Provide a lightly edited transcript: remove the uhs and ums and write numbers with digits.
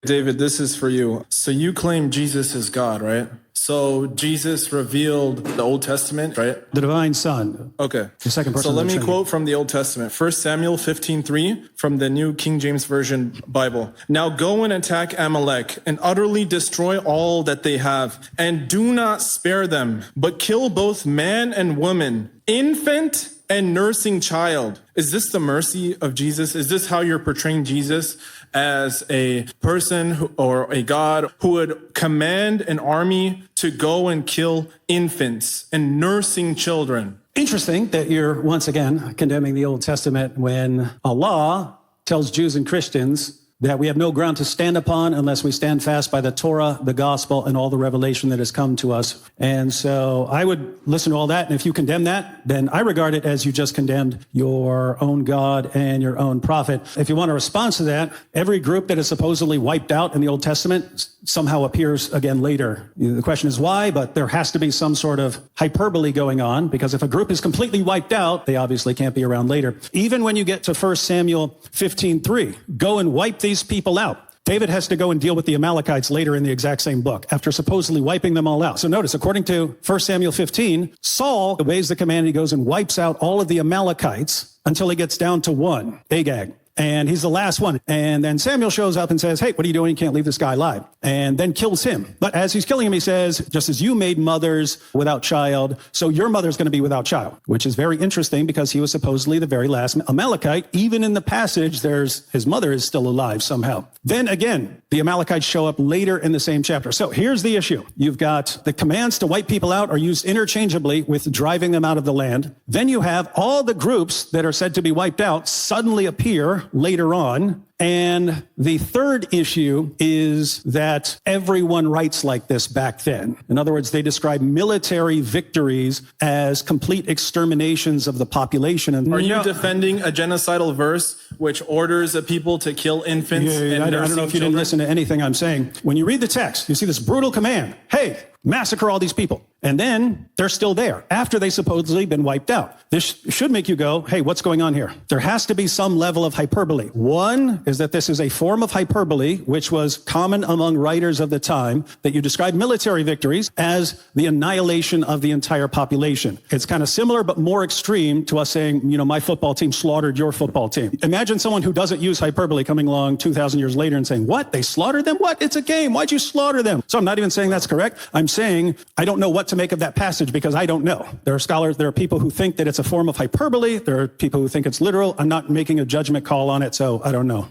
David, this is for you. So you claim Jesus is God, right? So Jesus revealed the Old Testament, right? The divine Son. Okay. The second person. So let me quote from the Old Testament. 1 Samuel 15:3 from the New King James Version Bible. Now go and attack Amalek and utterly destroy all that they have, and do not spare them, but kill both man and woman, infant and nursing child. Is this the mercy of Jesus? Is this how you're portraying Jesus as a person or a God who would command an army to go and kill infants and nursing children? Interesting that you're once again condemning the Old Testament when Allah tells Jews and Christians that we have no ground to stand upon unless we stand fast by the Torah, the gospel, and all the revelation that has come to us. And so I would listen to all that, and if you condemn that, then I regard it as you just condemned your own God and your own prophet. If you want a response to that, every group that is supposedly wiped out in the Old Testament somehow appears again later. The question is why, but there has to be some sort of hyperbole going on, because if a group is completely wiped out, they obviously can't be around later. Even when you get to 1 Samuel 15:3, go and wipe these people out. David has to go and deal with the Amalekites later in the exact same book, after supposedly wiping them all out. So notice, according to 1 Samuel 15, Saul obeys the command. He goes and wipes out all of the Amalekites until he gets down to one, Agag. And he's the last one. And then Samuel shows up and says, hey, what are you doing? You can't leave this guy alive. And then kills him. But as he's killing him, he says, just as you made mothers without child, so your mother's going to be without child, which is very interesting because he was supposedly the very last Amalekite. Even in the passage, his mother is still alive somehow. Then again, the Amalekites show up later in the same chapter. So here's the issue. You've got the commands to wipe people out are used interchangeably with driving them out of the land. Then you have all the groups that are said to be wiped out suddenly appear later on. And the third issue is that everyone writes like this back then. In other words, they describe military victories as complete exterminations of the population. And are you defending a genocidal verse which orders a people to kill infants and I don't know if you didn't listen to anything I'm saying. When you read the text, you see this brutal command. Hey, massacre all these people. And then they're still there after they supposedly been wiped out. This should make you go, hey, what's going on here? There has to be some level of hyperbole. One is that this is a form of hyperbole, which was common among writers of the time, that you describe military victories as the annihilation of the entire population. It's kind of similar, but more extreme to us saying, my football team slaughtered your football team. Imagine someone who doesn't use hyperbole coming along 2,000 years later and saying, what? They slaughtered them? What? It's a game. Why'd you slaughter them? So I'm not even saying that's correct. I'm saying I don't know what to make of that passage because I don't know. There are scholars, there are people who think that it's a form of hyperbole. There are people who think it's literal. I'm not making a judgment call on it, so I don't know.